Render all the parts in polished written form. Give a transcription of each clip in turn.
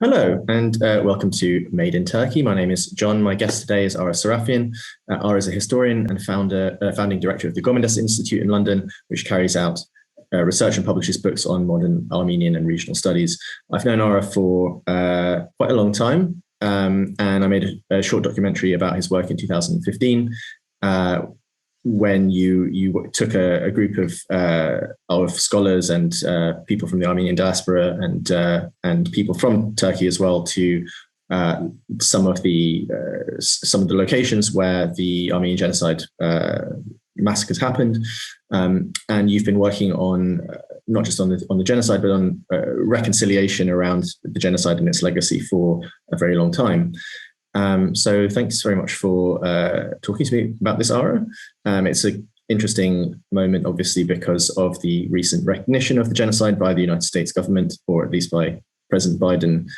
Hello, and welcome to Made in Turkey. My name is John. My guest today is Ara Sarafian. Ara is a historian and founding director of the Gerrymandered Institute in London, which carries out research and publishes books on modern Armenian and regional studies. I've known Ara for quite a long time, and I made a short documentary about his work in 2015, when you took a group of scholars and people from the Armenian diaspora and people from Turkey as well to some of the locations where the Armenian genocide massacres happened, and you've been working on not just on the genocide but on reconciliation around the genocide and its legacy for a very long time. So thanks very much for talking to me about this, Ara. It's an interesting moment, obviously, because of the recent recognition of the genocide by the United States government, or at least by President Biden,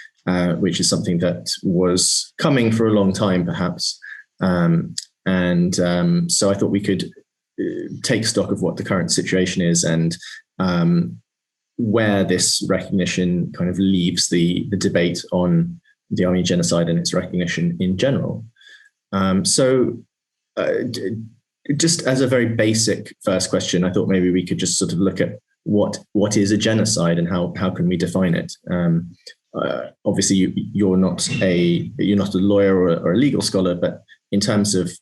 which is something that was coming for a long time, perhaps. So I thought we could take stock of what the current situation is and where this recognition kind of leaves the debate on the Armenian genocide and its recognition in general. Just as a very basic first question, I thought maybe we could just sort of look at what is a genocide and how can we define it. Obviously, you're not a lawyer or a legal scholar, but in terms of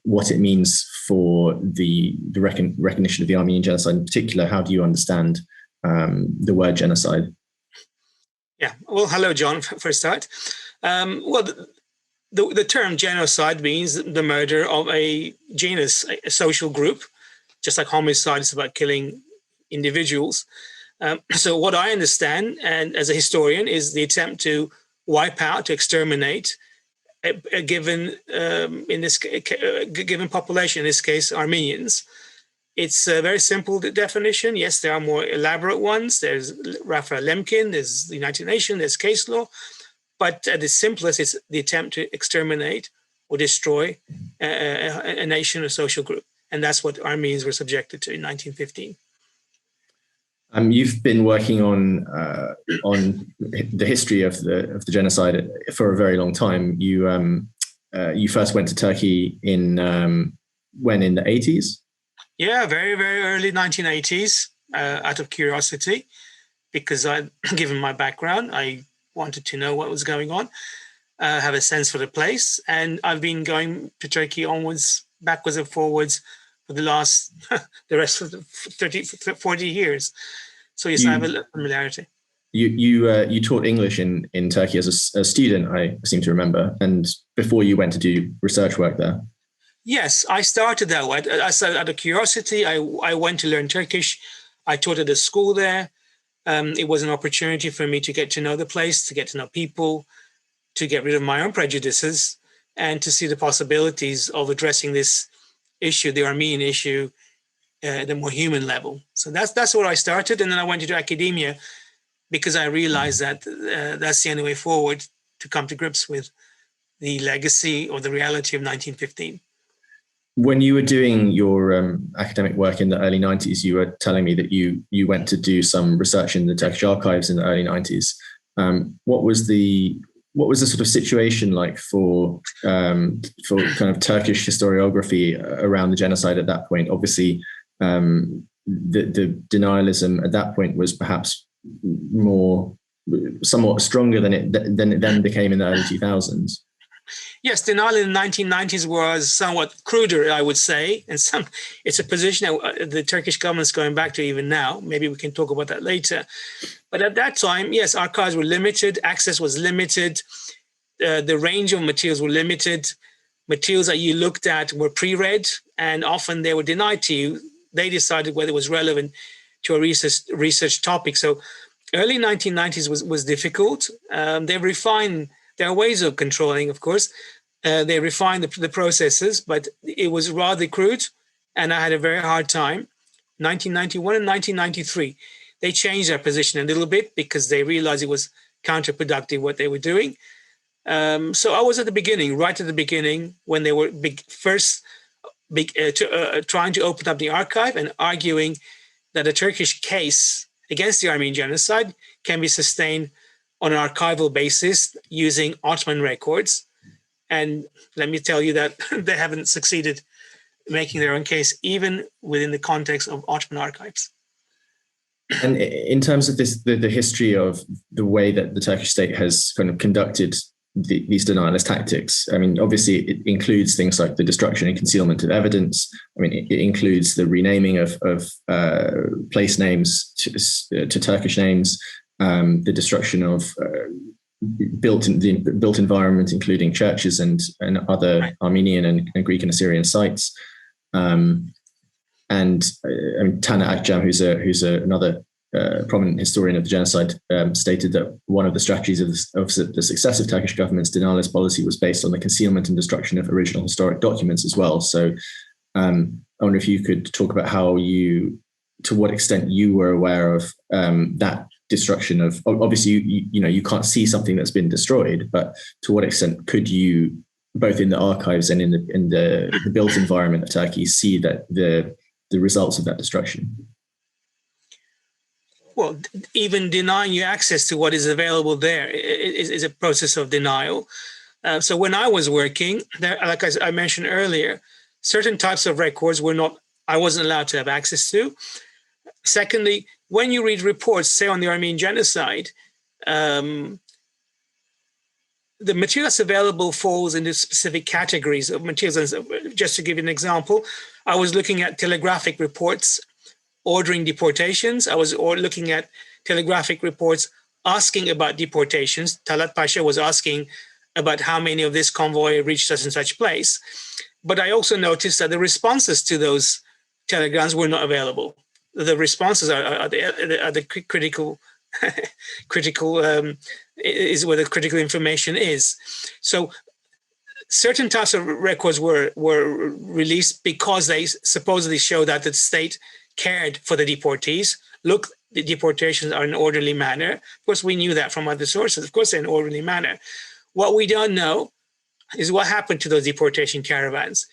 what it means for the recognition of the Armenian genocide in particular, how do you understand the word genocide? Yeah, well, hello, John, for a start. The term genocide means the murder of a genus, a social group, just like homicide is about killing individuals. So what I understand, and as a historian, is the attempt to wipe out, to exterminate a given given population, in this case, Armenians. It's a very simple definition. Yes, there are more elaborate ones. There's Raphael Lemkin, there's the United Nations, there's case law. But at the simplest, it's the attempt to exterminate or destroy a nation or social group. And that's what Armenians were subjected to in 1915. You've been working on the history of the genocide for a very long time. You first went to Turkey in the 80s? Yeah, very, very early 1980s, out of curiosity, because given my background, I wanted to know what was going on, have a sense for the place. And I've been going to Turkey onwards, backwards and forwards for the rest of the 40 years. So yes, I have a familiarity. You taught English in Turkey as a student, I seem to remember, and before you went to do research work there. Yes, I started that way. I started out of curiosity. I went to learn Turkish. I taught at a school there. It was an opportunity for me to get to know the place, to get to know people, to get rid of my own prejudices, and to see the possibilities of addressing this issue, the Armenian issue, at a more human level. So that's where I started. And then I went into academia because I realized that that's the only way forward to come to grips with the legacy or the reality of 1915. When you were doing your academic work in the early 90s, you were telling me that you went to do some research in the Turkish archives in the early 90s. What was the sort of situation like for kind of Turkish historiography around the genocide at that point? Obviously, the denialism at that point was perhaps somewhat stronger than it then became in the early 2000s. Yes, denial in the 1990s was somewhat cruder, I would say, and it's a position that the Turkish government's going back to even now. Maybe we can talk about that later. But at that time, yes, archives were limited, access was limited, the range of materials were limited. Materials that you looked at were pre-read, and often they were denied to you. They decided whether it was relevant to a research topic. So early 1990s was difficult. They refined. There are ways of controlling, of course. They refined the processes, but it was rather crude, and I had a very hard time. 1991 and 1993, they changed their position a little bit because they realized it was counterproductive what they were doing. So I was at the beginning, right at the beginning, when they were trying to open up the archive and arguing that a Turkish case against the Armenian genocide can be sustained on an archival basis using Ottoman records. And let me tell you that they haven't succeeded making their own case, even within the context of Ottoman archives. And in terms of this, the history of the way that the Turkish state has kind of conducted these denialist tactics, I mean, obviously it includes things like the destruction and concealment of evidence. I mean, it includes the renaming of place names to Turkish names, the destruction of built environment, including churches and other Armenian and Greek and Assyrian sites. And Tana Akjam, who's another prominent historian of the genocide, stated that one of the strategies of the successive Turkish government's denialist policy was based on the concealment and destruction of original historic documents as well. So I wonder if you could talk about to what extent you were aware of that destruction of, obviously, you can't see something that's been destroyed, but to what extent could you, both in the archives and in the built environment of Turkey, see that the results of that destruction? Well, even denying you access to what is available there is a process of denial. So when I was working there, like I mentioned earlier, certain types of records I wasn't allowed to have access to. Secondly, when you read reports, say on the Armenian Genocide, the material that's available falls into specific categories of materials. Just to give you an example, I was looking at telegraphic reports ordering deportations. I was looking at telegraphic reports asking about deportations. Talat Pasha was asking about how many of this convoy reached such and such place. But I also noticed that the responses to those telegrams were not available. The responses are the critical is where the critical information is. So certain types of records were released because they supposedly show that the state cared for the deportees. Look, the deportations are in an orderly manner. Of course, we knew that from other sources. Of course, they're in an orderly manner. What we don't know is what happened to those deportation caravans.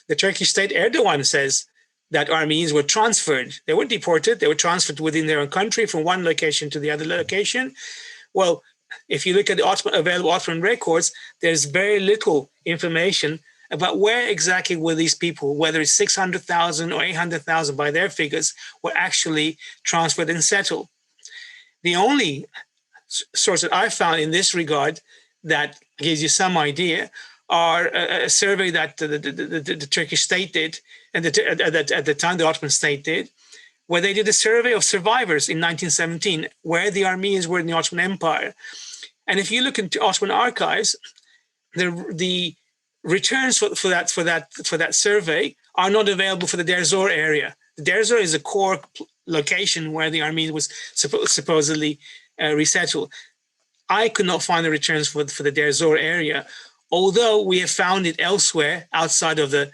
The Turkish state, Erdogan, says that Armenians were transferred. They weren't deported. They were transferred within their own country from one location to the other location. Well, if you look at the available Ottoman records, there's very little information about where exactly were these people, whether it's 600,000 or 800,000 by their figures, were actually transferred and settled. The only source that I found in this regard that gives you some idea are a survey that the Turkish state did, and at the time the Ottoman state did, where they did a survey of survivors in 1917, where the Armenians were in the Ottoman Empire. And if you look into Ottoman archives, the returns for that survey are not available for the Deir Zor area. The Deir Zor is a core location where the Armenians was supposedly resettled. I could not find the returns for the Deir Zor area, although we have found it elsewhere outside of the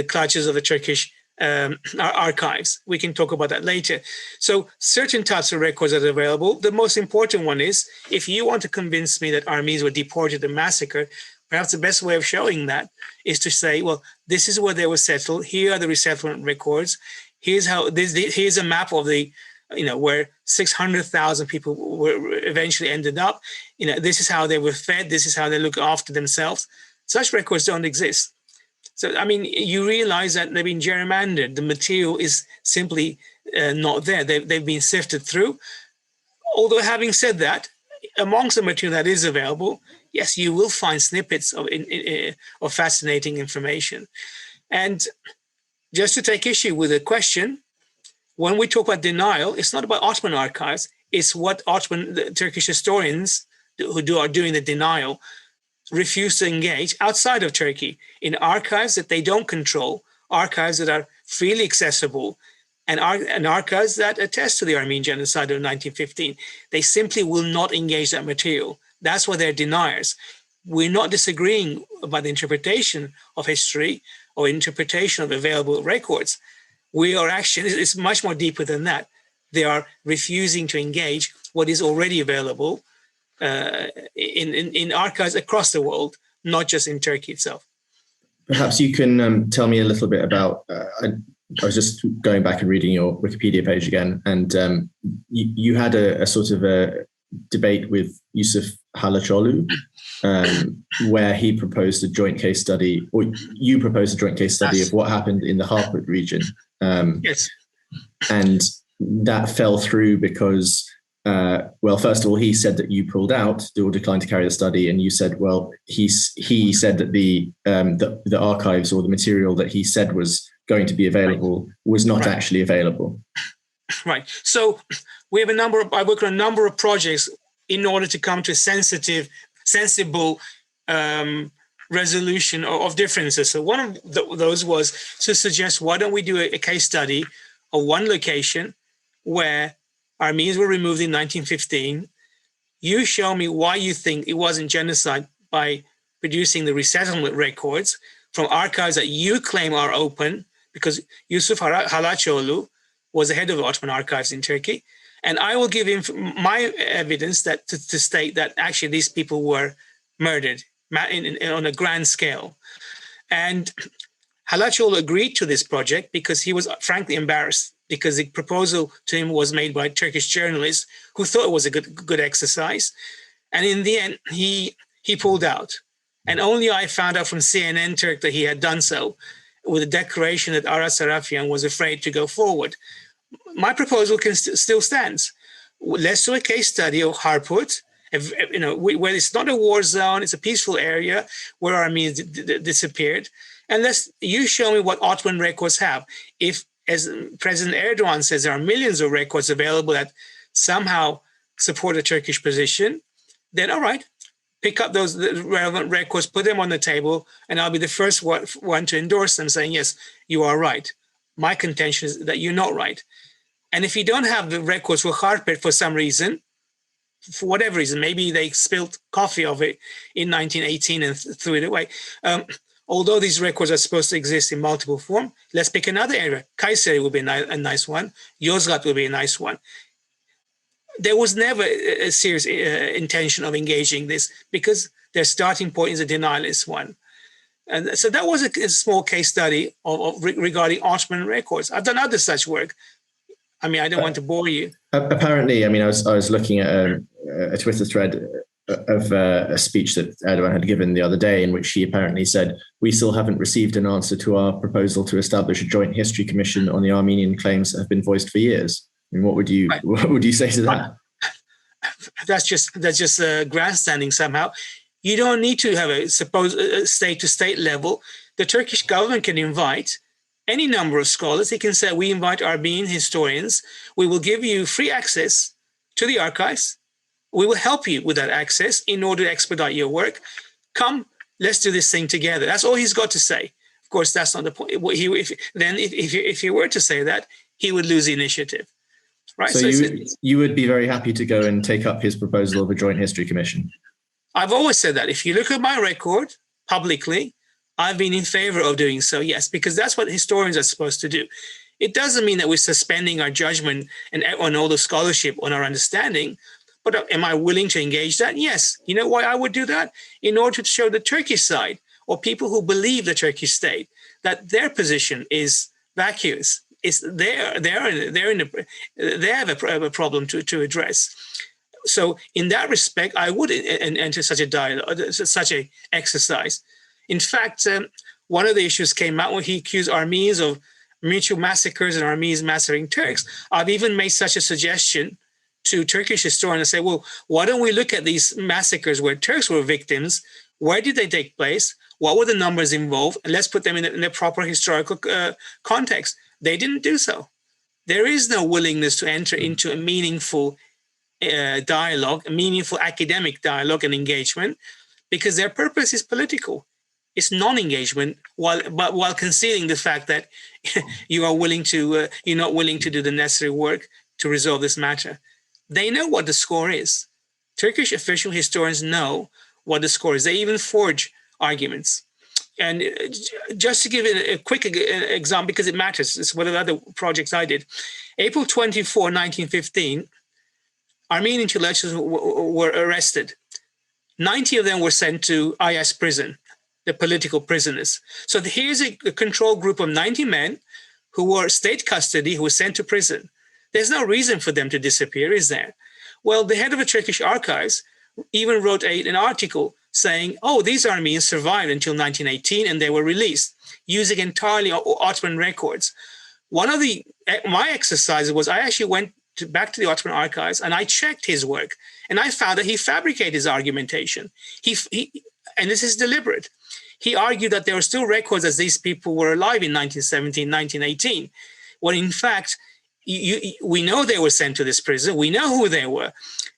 clutches of the Turkish archives. We can talk about that later. So certain types of records are available. The most important one is, if you want to convince me that Armenians were deported and massacred, perhaps the best way of showing that is to say, well, this is where they were settled. Here are the resettlement records. Here's a map of where 600,000 people were eventually ended up. This is how they were fed. This is how they look after themselves. Such records don't exist. So, I mean, you realize that they've been gerrymandered. The material is simply not there. They've been sifted through. Although having said that, amongst the material that is available, yes, you will find snippets of fascinating information. And just to take issue with the question, when we talk about denial, it's not about Ottoman archives. It's what the Turkish historians who are doing the denial refuse to engage outside of Turkey in archives that they don't control, archives that are freely accessible, and archives that attest to the Armenian Genocide of 1915. They simply will not engage that material. That's why they're deniers. We're not disagreeing about the interpretation of history or interpretation of available records. It's much more deeper than that. They are refusing to engage what is already available in archives across the world, not just in Turkey itself. Perhaps you can tell me a little bit about, I was just going back and reading your Wikipedia page again, and you had a sort of debate with Yusuf Halaçoğlu, where he proposed a joint case study, or you proposed a joint case study of what happened in the Harput region. Yes. And that fell through because, well, first of all, he said that you pulled out or declined to carry the study, and you said, well, he said that the archives or the material that he said was going to be available was not actually available. Right. So we have I work on a number of projects in order to come to a sensible resolution of differences. So one of those was to suggest, why don't we do a case study of one location where Armenians were removed in 1915. You show me why you think it wasn't genocide by producing the resettlement records from archives that you claim are open, because Yusuf Halaçoğlu was the head of the Ottoman archives in Turkey. And I will give him my evidence that to state that actually these people were murdered on a grand scale. And Halaçoğlu agreed to this project because he was frankly embarrassed, because the proposal to him was made by Turkish journalists who thought it was a good exercise. And in the end, he pulled out. And only I found out from CNN Turk that he had done so, with a declaration that Ara Sarafian was afraid to go forward. My proposal still stands. Let's do a case study of Harput, where it's not a war zone, it's a peaceful area where Armenians disappeared. And you show me what Ottoman records have. If, as President Erdogan says, there are millions of records available that somehow support a Turkish position, then all right, pick up those relevant records, put them on the table, and I'll be the first one to endorse them, saying, yes, you are right. My contention is that you're not right. And if you don't have the records for Harput for some reason, for whatever reason, maybe they spilled coffee of it in 1918 and threw it away. Although these records are supposed to exist in multiple form, let's pick another area. Kayseri will be a nice one. Yozgat will be a nice one. There was never a serious intention of engaging this, because their starting point is a denialist one. And so that was a small case study regarding Ottoman records. I've done other such work. I mean, I don't want to bore you. Apparently, I mean, I was looking at a Twitter thread of a speech that Erdogan had given the other day, in which he apparently said, "We still haven't received an answer to our proposal to establish a joint history commission on the Armenian claims that have been voiced for years." I mean, what would you say to that? That's just grandstanding somehow. You don't need to have a state-to-state level. The Turkish government can invite any number of scholars. They can say, we invite Armenian historians. We will give you free access to the archives. We will help you with that access in order to expedite your work. Come, let's do this thing together. That's all he's got to say. Of course, that's not the point. If he were to say that, he would lose the initiative. Right? So you would be very happy to go and take up his proposal of a joint history commission? I've always said that. If you look at my record publicly, I've been in favor of doing so, yes, because that's what historians are supposed to do. It doesn't mean that we're suspending our judgment and on all the scholarship, on our understanding, but am I willing to engage that? Yes. You know why I would do that? In order to show the Turkish side, or people who believe the Turkish state, that their position is vacuous. They have a problem to address. So in that respect, I would enter such a dialogue, such an exercise. In fact, one of the issues came out when he accused Armenians of mutual massacres and Armenians massacring Turks. I've even made such a suggestion to Turkish historians and say, well, why don't we look at these massacres where Turks were victims? Where did they take place? What were the numbers involved? And let's put them in a proper historical context. They didn't do so. There is no willingness to enter into a meaningful dialogue, a meaningful academic dialogue and engagement, because their purpose is political. It's non-engagement, while conceding the fact that you're not willing to do the necessary work to resolve this matter. They know what the score is. Turkish official historians know what the score is. They even forge arguments. And just to give it a quick example, because it matters, it's one of the other projects I did. April 24, 1915, Armenian intellectuals were arrested. 90 of them were sent to IS prison, the political prisoners. So here's a control group of 90 men who were state custody, who were sent to prison. There's no reason for them to disappear, is there? Well, the head of the Turkish archives even wrote an article saying, oh, these Armenians survived until 1918 and they were released using entirely Ottoman records. One of my exercises was I actually went back to the Ottoman archives and I checked his work, and I found that he fabricated his argumentation. And this is deliberate. He argued that there were still records as these people were alive in 1917, 1918, when in fact, we know they were sent to this prison. We know who they were.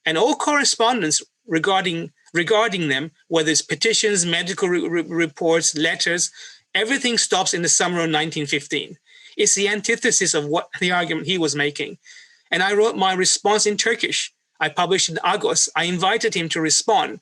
And all correspondence regarding them, whether it's petitions, medical reports, letters, everything stops in the summer of 1915. It's the antithesis of what the argument he was making. And I wrote my response in Turkish. I published in Agos. I invited him to respond.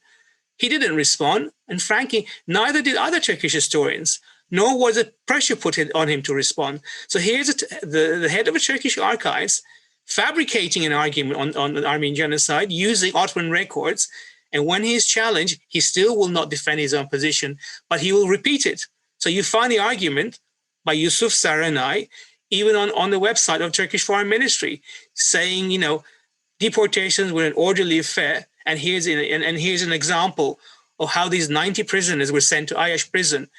He didn't respond. And frankly, neither did other Turkish historians, nor was a pressure put on him to respond. So here's the head of the Turkish archives fabricating an argument on the Armenian genocide using Ottoman records. And when he is challenged, he still will not defend his own position, but he will repeat it. So you find the argument by Yusuf Saranay, even on the website of Turkish Foreign Ministry, saying, deportations were an orderly affair. And here's an example of how these 90 prisoners were sent to Ayash prison.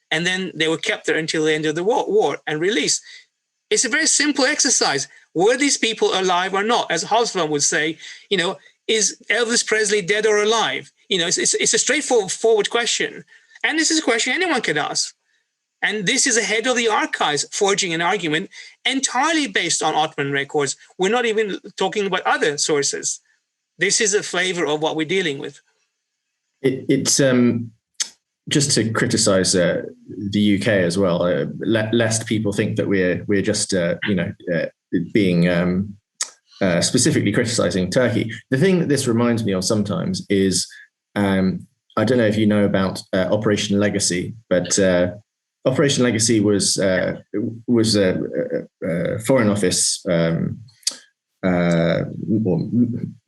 And then they were kept there until the end of the war and released. It's a very simple exercise. Were these people alive or not? As Hobsbawm would say, is Elvis Presley dead or alive? It's a straightforward question. And this is a question anyone can ask. And this is a head of the archives forging an argument entirely based on Ottoman records. We're not even talking about other sources. This is a flavor of what we're dealing with. It's just to criticize the UK as well, lest people think that we're just being specifically criticizing Turkey. The thing that this reminds me of sometimes is I don't know if you know about Operation Legacy, but Operation Legacy was a Foreign Office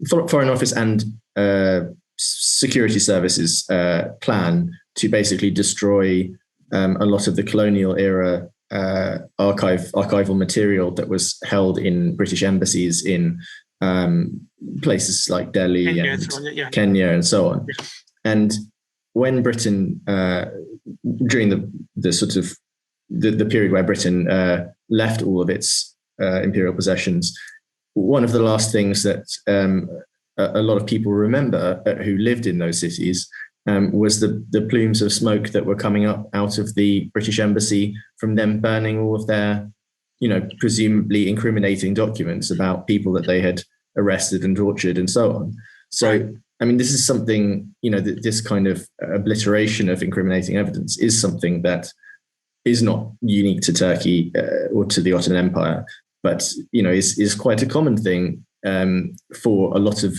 Foreign Office and security services plan to basically destroy a lot of the colonial era archival material that was held in British embassies in places like Delhi and Kenya and so on. Yeah. And when Britain, during the sort of the period where Britain left all of its imperial possessions, one of the last things that a lot of people remember who lived in those cities was the plumes of smoke that were coming up out of the British embassy from them burning all of their, presumably incriminating documents about people that they had arrested and tortured and so on. So, I mean, this is something, this kind of obliteration of incriminating evidence is something that is not unique to Turkey or to the Ottoman Empire, but, is quite a common thing for a lot of,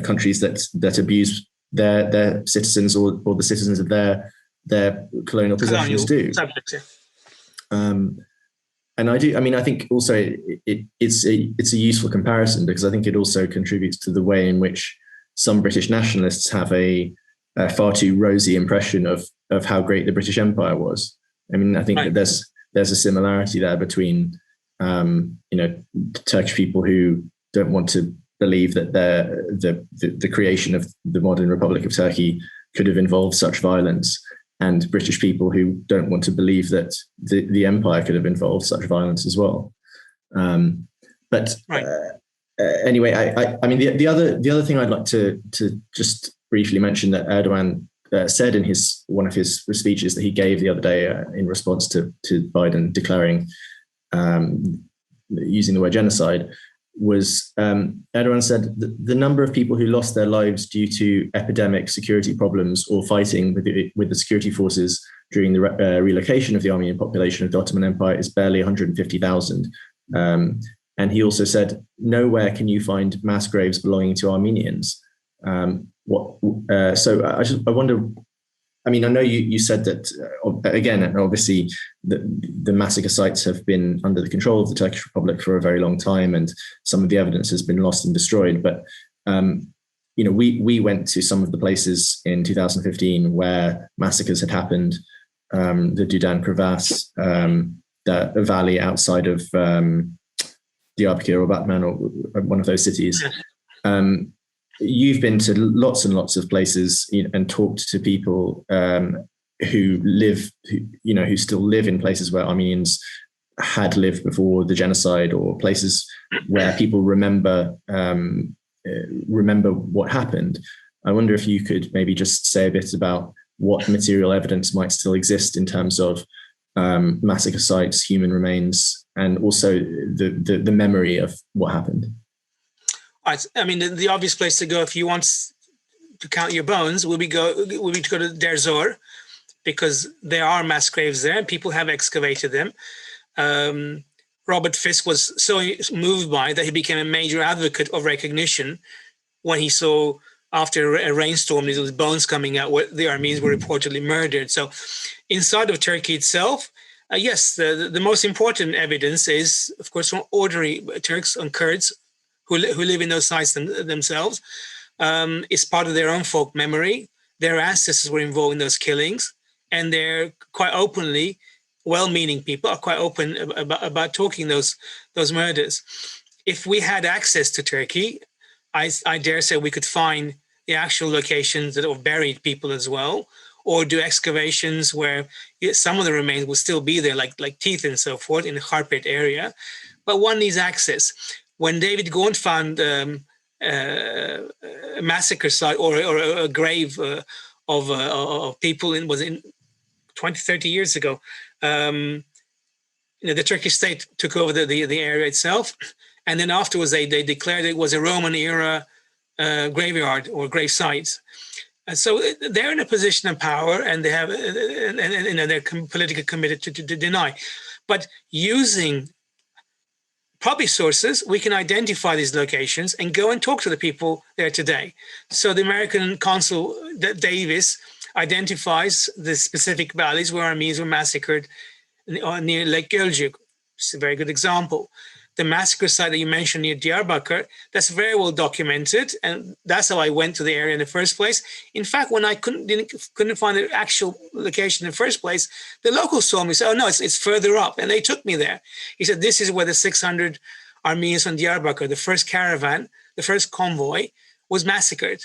countries that abuse their citizens or the citizens of their colonial possessions do. And I think also it's a useful comparison because I think it also contributes to the way in which some British nationalists have a far too rosy impression of how great the British Empire was. I mean, I think that there's a similarity there between Turkish people who don't want to believe that the creation of the modern Republic of Turkey could have involved such violence, and British people who don't want to believe that the empire could have involved such violence as well. Anyway, I mean, the other thing I'd like to just briefly mention that Erdogan said in one of his speeches that he gave the other day in response to Biden declaring using the word genocide was Erdogan said the number of people who lost their lives due to epidemic security problems or fighting with the security forces during the relocation of the Armenian population of the Ottoman Empire is barely 150,000. And he also said, nowhere can you find mass graves belonging to Armenians. So I wonder, I mean, I know you said that, again, obviously the massacre sites have been under the control of the Turkish Republic for a very long time, and some of the evidence has been lost and destroyed. But, we went to some of the places in 2015 where massacres had happened, the Dudan Crevasse, the valley outside of Diyarbakir or Batman, or one of those cities. You've been to lots and lots of places, and talked to people who still live in places where Armenians had lived before the genocide, or places where people remember what happened. I wonder if you could maybe just say a bit about what material evidence might still exist in terms of massacre sites, human remains, and also the memory of what happened. I mean, the obvious place to go if you want to count your bones would be to go to Der Zor, because there are mass graves there and people have excavated them. Robert Fisk was so moved by that he became a major advocate of recognition when he saw, after a rainstorm, these bones coming out where the Armenians were reportedly murdered. So inside of Turkey itself, yes, the most important evidence is, of course, from ordinary Turks and Kurds who live in those sites themselves. It's part of their own folk memory. Their ancestors were involved in those killings, and they're quite openly, well-meaning people are quite open about talking those murders. If we had access to Turkey, I dare say we could find the actual locations that have buried people as well, or do excavations where some of the remains will still be there, like teeth and so forth, in the Harpet area. But one needs access. When David Gaunt found a massacre site or a grave of people was in 20, 30 years ago, the Turkish state took over the area itself, and then afterwards they declared it was a Roman era graveyard or grave site. And so they're in a position of power, and they have and they're politically committed to deny. But using public sources, we can identify these locations and go and talk to the people there today. So the American consul Davis identifies the specific valleys where Armenians were massacred near Lake Gölcük. It's a very good example. The massacre site that you mentioned near Diyarbakir, that's very well documented, and that's how I went to the area in the first place. In fact, when I couldn't find the actual location in the first place, the locals told me, "Oh no, it's further up," and they took me there. He said, "This is where the 600 Armenians from Diyarbakir, the first caravan, the first convoy, was massacred."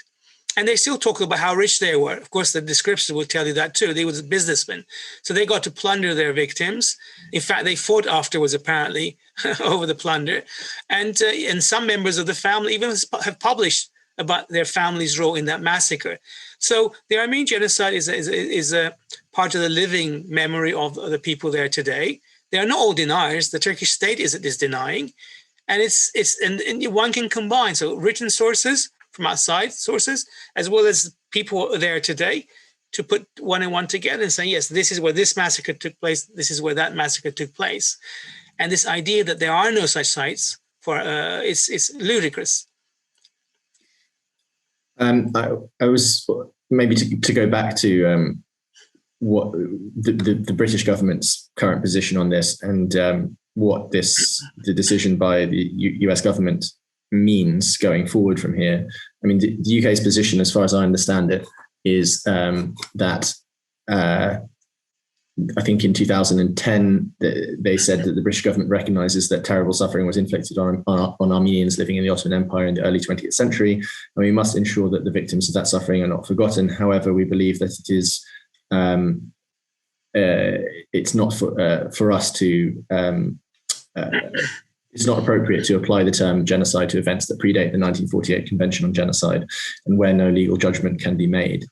And they still talk about how rich they were. Of course, the descriptions will tell you that too. They were businessmen. So they got to plunder their victims. In fact, they fought afterwards, apparently, over the plunder. And some members of the family even have published about their family's role in that massacre. So the Armenian genocide is a part of the living memory of the people there today. They are not all deniers. The Turkish state is denying. And and one can combine. So written sources from outside sources, as well as people there today, to put one and one together and say, yes, this is where this massacre took place, this is where that massacre took place. And this idea that there are no such sites, it's ludicrous. I was, maybe to go back to what the British government's current position on this, and what the decision by the US government means going forward from here. I mean, the UK's position, as far as I understand it, is that I think in 2010 they said that the British government recognises that terrible suffering was inflicted on Armenians living in the Ottoman Empire in the early 20th century, and we must ensure that the victims of that suffering are not forgotten. However, we believe that it is it's not for us to it's not appropriate to apply the term genocide to events that predate the 1948 Convention on Genocide, and where no legal judgment can be made.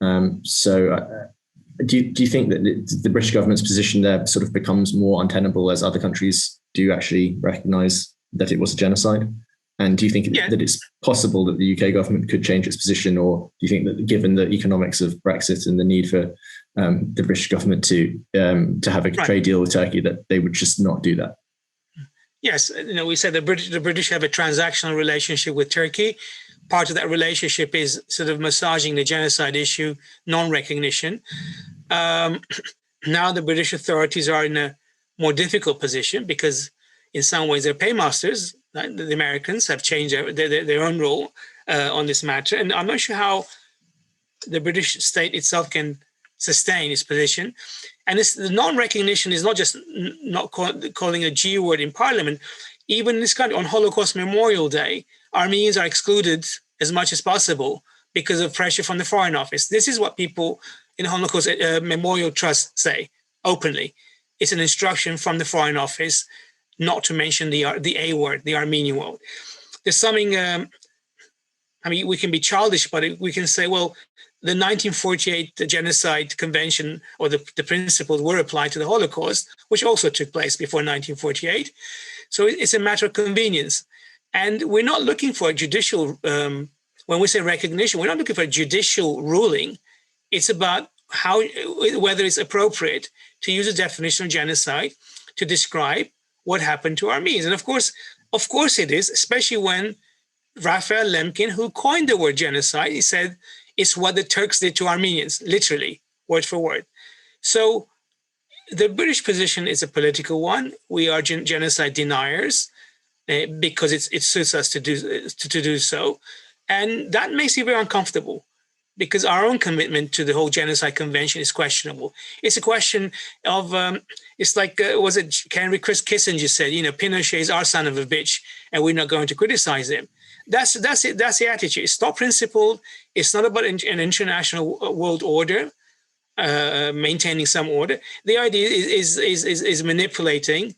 Do you think that the British government's position there sort of becomes more untenable as other countries do actually recognise that it was a genocide? And do you think that it's possible that the UK government could change its position, or do you think that, given the economics of Brexit and the need for the British government to have a trade deal with Turkey, that they would just not do that? Yes, we said the British have a transactional relationship with Turkey. Part of that relationship is sort of massaging the genocide issue, non-recognition. Now the British authorities are in a more difficult position because in some ways they're paymasters. The Americans have changed their own role on this matter. And I'm not sure how the British state itself can sustain its position. And the non-recognition is not just not calling a G word in Parliament. Even in this country, on Holocaust Memorial Day, Armenians are excluded as much as possible because of pressure from the Foreign Office. This is what people in the Holocaust Memorial Trust say openly. It's an instruction from the Foreign Office not to mention the A word, the Armenian word. There's something, I mean, we can be childish, but we can say, well, the 1948 Genocide Convention or the principles were applied to the Holocaust, which also took place before 1948. So it's a matter of convenience. And we're not looking for a judicial, when we say recognition, we're not looking for a judicial ruling. It's about whether it's appropriate to use a definition of genocide to describe what happened to Armenians. And of course it is, especially when Raphael Lemkin, who coined the word genocide, he said, it's what the Turks did to Armenians, literally, word for word. So the British position is a political one. We are genocide deniers because it suits us to do so. And that makes me very uncomfortable because our own commitment to the whole Genocide Convention is questionable. It's a question of, it's like, was it Henry Kissinger said, Pinochet is our son of a bitch and we're not going to criticize him. That's it. That's the attitude. It's not principled. It's not about an international world order, maintaining some order. The idea is manipulating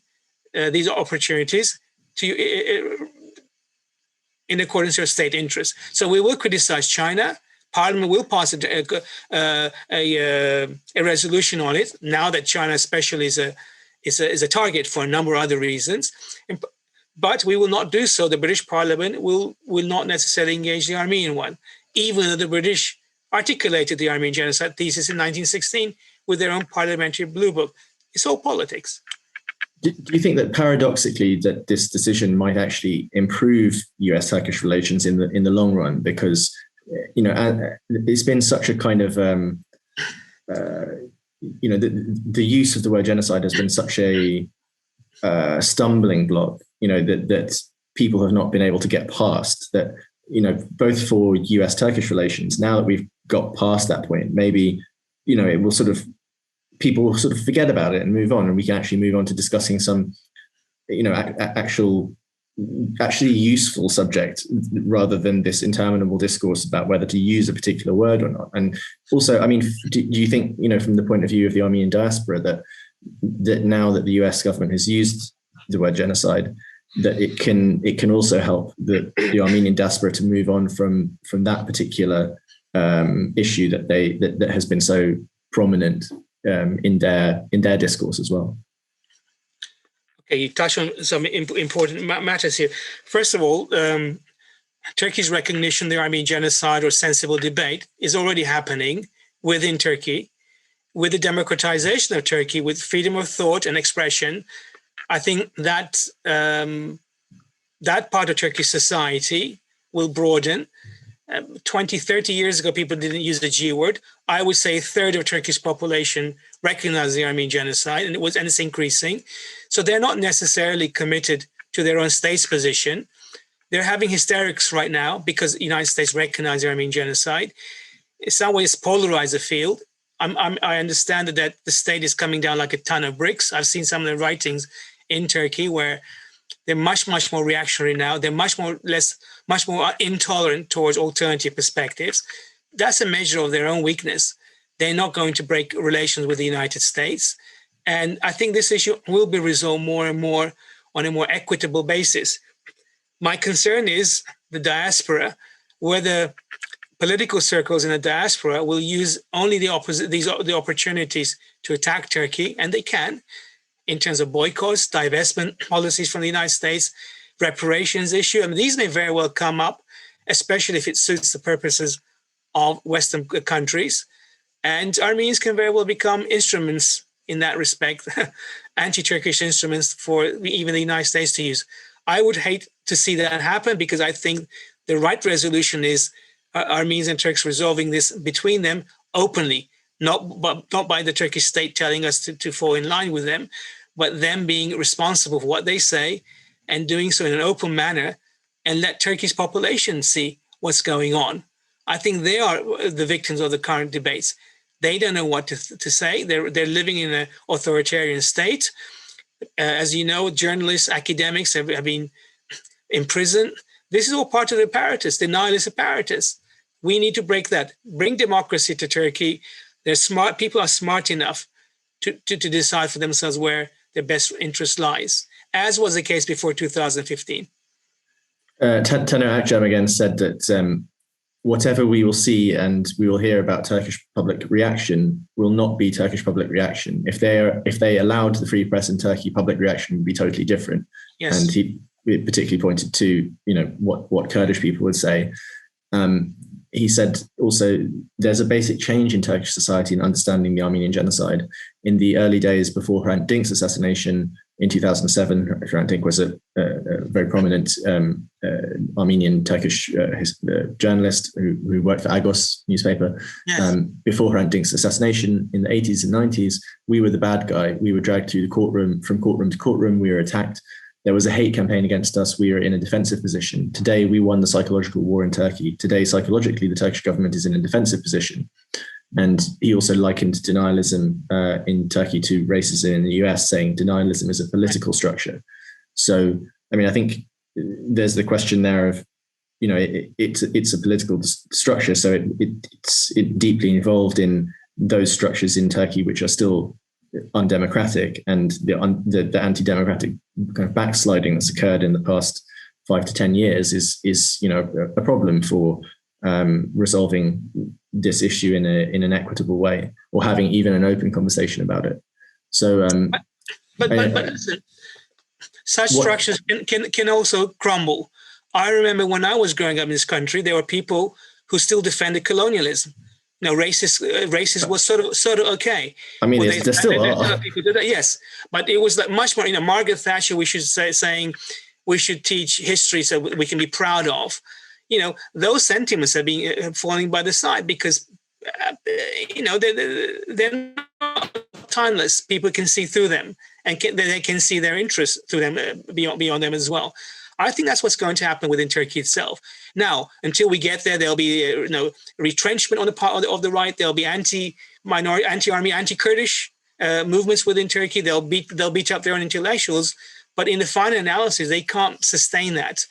these opportunities to in accordance with state interests. So we will criticize China. Parliament will pass a resolution on it now that China especially is a target for a number of other reasons. But we will not do so. The British Parliament will not necessarily engage the Armenian one, even though the British articulated the Armenian genocide thesis in 1916 with their own parliamentary blue book. It's all politics. Do you think that paradoxically that this decision might actually improve US-Turkish relations in the long run? Because it's been such a kind of the use of the word genocide has been such a stumbling block, that people have not been able to get past, that, both for US-Turkish relations, now that we've got past that point, maybe, it will people will sort of forget about it and move on, and we can actually move on to discussing some, actually useful subject rather than this interminable discourse about whether to use a particular word or not. And also, I mean, do you think, from the point of view of the Armenian diaspora, that now that the US government has used the word genocide, that it can also help the Armenian diaspora to move on from that particular issue that has been so prominent in their discourse as well? Okay, you touched on some important matters here. First of all, Turkey's recognition of the Armenian genocide or sensible debate is already happening within Turkey, with the democratization of Turkey, with freedom of thought and expression. I think that that part of Turkish society will broaden. 20, 30 years ago, people didn't use the G word. I would say a third of Turkish population recognized the Armenian genocide, and it's increasing. So they're not necessarily committed to their own state's position. They're having hysterics right now because the United States recognized the Armenian genocide. In some ways, polarized the field. I understand that the state is coming down like a ton of bricks. I've seen some of the writings in Turkey where they're much, much more reactionary now. They're much more intolerant towards alternative perspectives. That's a measure of their own weakness. They're not going to break relations with the United States. And I think this issue will be resolved more and more on a more equitable basis. My concern is the diaspora, where the political circles in the diaspora will use only the opportunities to attack Turkey, and they can, in terms of boycotts, divestment policies from the United States, reparations issue. I mean, these may very well come up, especially if it suits the purposes of Western countries. And Armenians can very well become instruments in that respect, anti-Turkish instruments for even the United States to use. I would hate to see that happen because I think the right resolution is Armenians and Turks resolving this between them openly, not by the Turkish state telling us to fall in line with them, but them being responsible for what they say and doing so in an open manner, and let Turkey's population see what's going on. I think they are the victims of the current debates. They don't know what to say. They're living in an authoritarian state. As you know, journalists, academics have been imprisoned. This is all part of the apparatus, denialist apparatus. We need to break that. Bring democracy to Turkey. People are smart enough to decide for themselves where their best interest lies, as was the case before 2015. Taner Akjam again said that whatever we will see and we will hear about Turkish public reaction will not be Turkish public reaction. If they allowed the free press in Turkey, public reaction would be totally different. Yes. And he particularly pointed to what Kurdish people would say. He said also there's a basic change in Turkish society in understanding the Armenian genocide. In the early days before Hrant Dink's assassination in 2007, Hrant Dink was a very prominent Armenian Turkish journalist who worked for Agos newspaper. Yes. Before Hrant Dink's assassination in the 80s and 90s, we were the bad guy. We were dragged to the courtroom, from courtroom to courtroom. We were attacked. There was a hate campaign against us. We were in a defensive position. Today, we won the psychological war in Turkey. Today, psychologically, the Turkish government is in a defensive position. And he also likened denialism in Turkey to racism in the US, saying denialism is a political structure. So, I mean, I think there's the question there of, it's a political structure. So it's deeply involved in those structures in Turkey, which are still undemocratic, and the anti-democratic kind of backsliding that's occurred in the past 5 to 10 years is a problem for resolving this issue in an equitable way, or having even an open conversation about it. So, but listen, such structures can also crumble. I remember when I was growing up in this country, there were people who still defended colonialism. Racist was sort of okay. I mean, there still are. People do that, yes, but it was like much more. Margaret Thatcher, we should saying we should teach history so we can be proud of. Those sentiments are being falling by the side because they're not timeless. People can see through them, and they can see their interests through them beyond them as well. I think that's what's going to happen within Turkey itself. Now, until we get there, there'll be retrenchment on the part of the right. There'll be anti-minority, anti-army, anti-Kurdish movements within Turkey. They'll beat up their own intellectuals, but in the final analysis, they can't sustain that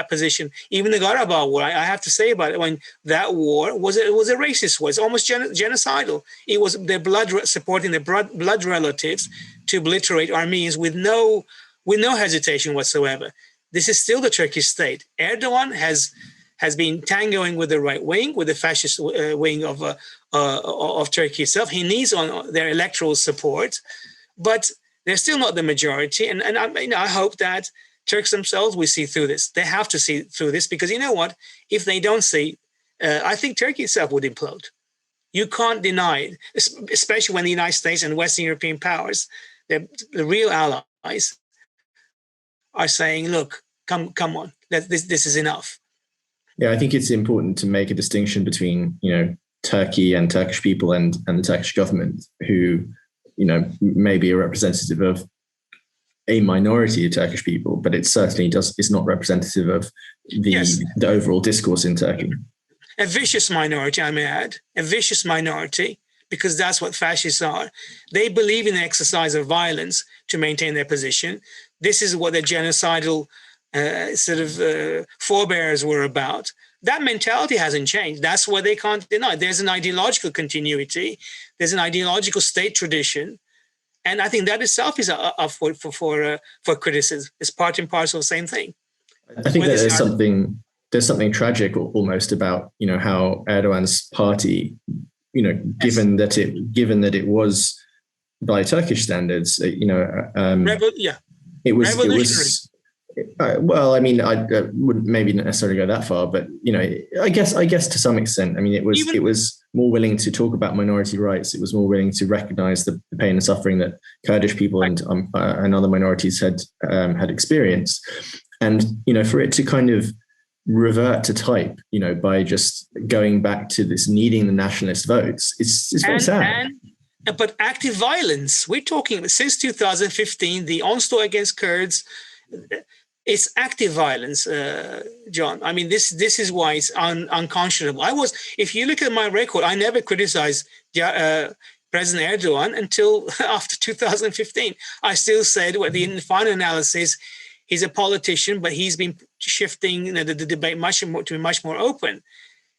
position. Even the Karabakh War, I have to say about it, when that war was a racist war. It's almost genocidal. It was their supporting their blood relatives to obliterate Armenians with no hesitation whatsoever. This is still the Turkish state. Erdogan has been tangoing with the right wing, with the fascist wing of Turkey itself. He needs on their electoral support, but they're still not the majority. And I hope that Turks themselves will see through this. They have to see through this, because you know what? If they don't see, I think Turkey itself would implode. You can't deny it, especially when the United States and Western European powers, the real allies, are saying, look, come on, this is enough. Yeah, I think it's important to make a distinction between, Turkey and Turkish people and the Turkish government, who, may be a representative of a minority of Turkish people, but it certainly is not representative of the overall discourse in Turkey. A vicious minority, I may add, a vicious minority, because that's what fascists are. They believe in the exercise of violence to maintain their position. This is what their genocidal forebears were about. That mentality hasn't changed. That's what they can't deny. There's an ideological continuity. There's an ideological state tradition. And I think that itself is up for criticism. It's part and parcel of the same thing. I think that there's something tragic almost about, how Erdogan's party, given that it was by Turkish standards, it was well, I mean, I wouldn't maybe necessarily go that far, but I guess to some extent, I mean, it was more willing to talk about minority rights. It was more willing to recognize the pain and suffering that Kurdish people and other minorities had experienced, and for it to kind of revert to type, by just going back to this needing the nationalist votes, it's very sad. But active violence, we're talking since 2015, the onslaught against Kurds. It's active violence, John. I mean, this is why it's unconscionable. If you look at my record, I never criticized President Erdogan until after 2015. I still said, in the final analysis, He's a politician, but he's been shifting the debate to be much more open.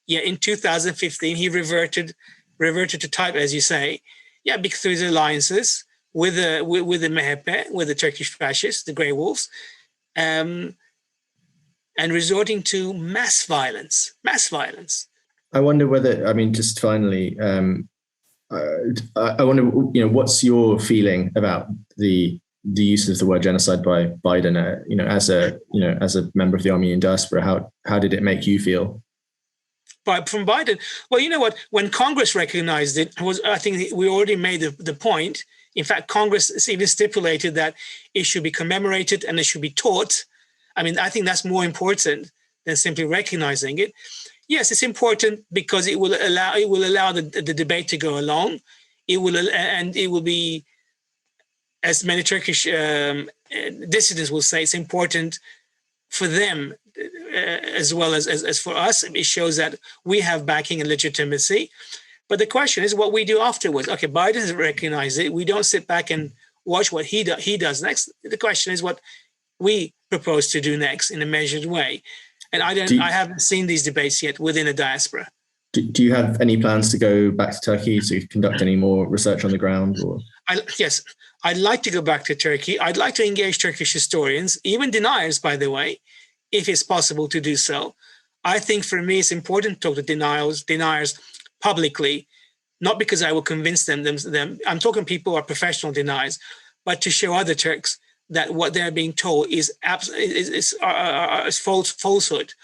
Yeah, in 2015, he reverted to type, as you say. Yeah, because through his alliances with the MHP, with the Turkish fascists, the Grey Wolves, and resorting to mass violence. I wonder whether, I mean, just finally, I wonder, what's your feeling about the use of the word genocide by Biden? As a member of the Armenian diaspora, how did it make you feel? From Biden, well, you know what? When Congress recognized it, I think we already made the point. In fact, Congress even stipulated that it should be commemorated and it should be taught. I mean, I think that's more important than simply recognizing it. Yes, it's important because it will allow the debate to go along. It will be, as many Turkish dissidents will say, it's important for them as well as for us. It shows that we have backing and legitimacy. But the question is what we do afterwards. Okay, Biden has recognized it. We don't sit back and watch what he does next. The question is what we propose to do next in a measured way. And I haven't seen these debates yet within the diaspora. Do you have any plans to go back to Turkey to conduct any more research on the ground? Or? Yes, I'd like to go back to Turkey. I'd like to engage Turkish historians, even deniers, by the way, if it's possible to do so. I think for me, it's important to talk to deniers publicly, not because I will convince them. I'm talking people who are professional deniers, but to show other Turks that what they're being told is falsehood.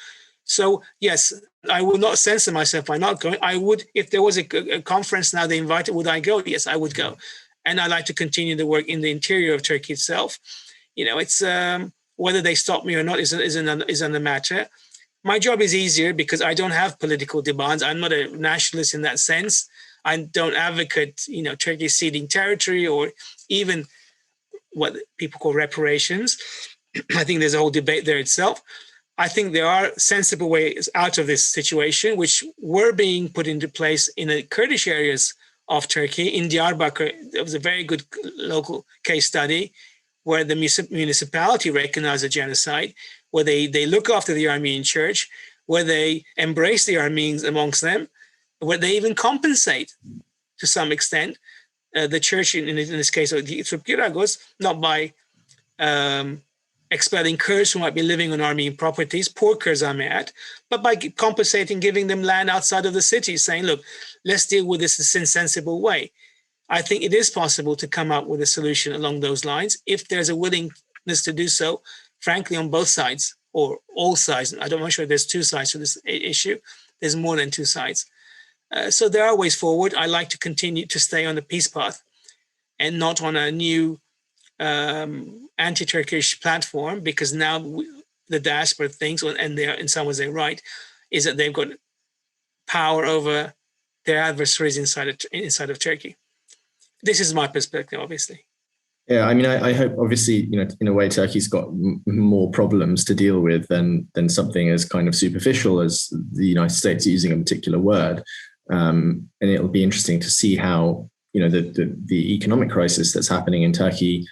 So yes, I will not censor myself by not going. I would, if there was a conference now they invited, would I go? Yes, I would go. And I'd like to continue the work in the interior of Turkey itself. It's whether they stop me or not is another matter. My job is easier because I don't have political demands. I'm not a nationalist in that sense. I don't advocate, Turkey ceding territory or even what people call reparations. I think there's a whole debate there itself. I think there are sensible ways out of this situation, which were being put into place in the Kurdish areas of Turkey. In Diyarbakir, there was a very good local case study where the municipality recognized a genocide, where they look after the Armenian church, where they embrace the Armenians amongst them, where they even compensate to some extent the church, in this case, of the Kiragos, not by expelling Kurds who might be living on Armenian properties, poor Kurds I may add, but by compensating, giving them land outside of the city, saying, look, let's deal with this in a sensible way. I think it is possible to come up with a solution along those lines if there's a willingness to do so, frankly, on both sides or all sides. I'm not sure there's two sides to this issue. There's more than two sides. So there are ways forward. I like to continue to stay on the peace path and not on a new anti-Turkish platform, because now the diaspora thinks, and they are, in some ways they're right, is that they've got power over their adversaries inside of Turkey. This is my perspective, obviously. Yeah, I mean, I hope, obviously, in a way, Turkey's got more problems to deal with than something as kind of superficial as the United States using a particular word. And it'll be interesting to see how, the economic crisis that's happening in Turkey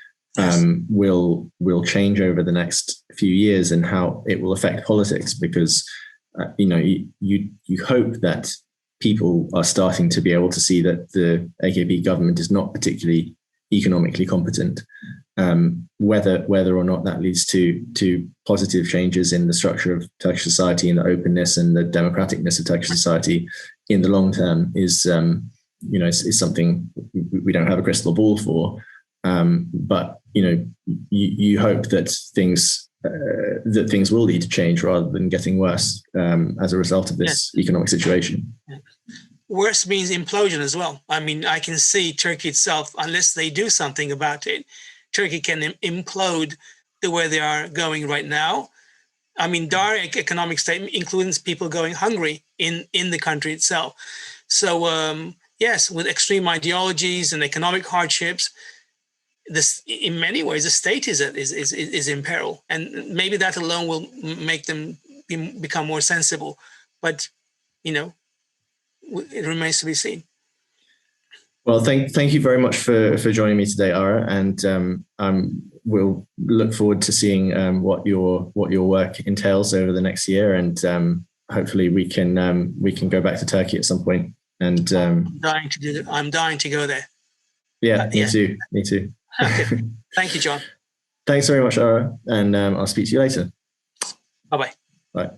will change over the next few years and how it will affect politics, because, you hope that people are starting to be able to see that the AKP government is not particularly economically competent, whether or not that leads to positive changes in the structure of Turkish society and the openness and the democraticness of Turkish society in the long term is something we don't have a crystal ball for. But you hope that things will lead to change rather than getting worse as a result of this economic situation. Worse means implosion as well. I mean, I can see Turkey itself, unless they do something about it, Turkey can implode the way they are going right now. I mean, dire economic state includes people going hungry in the country itself. So, yes, with extreme ideologies and economic hardships, this, in many ways, the state is in peril, and maybe that alone will make them become more sensible. But it remains to be seen. Well, thank you very much for joining me today, Ara, and we'll look forward to seeing what your work entails over the next year, and hopefully we can go back to Turkey at some point. And I'm dying to do that. I'm dying to go there. Yeah, me too. Me too. Okay. Thank you, John. Thanks very much, Ara, and I'll speak to you later. Bye-bye. Bye.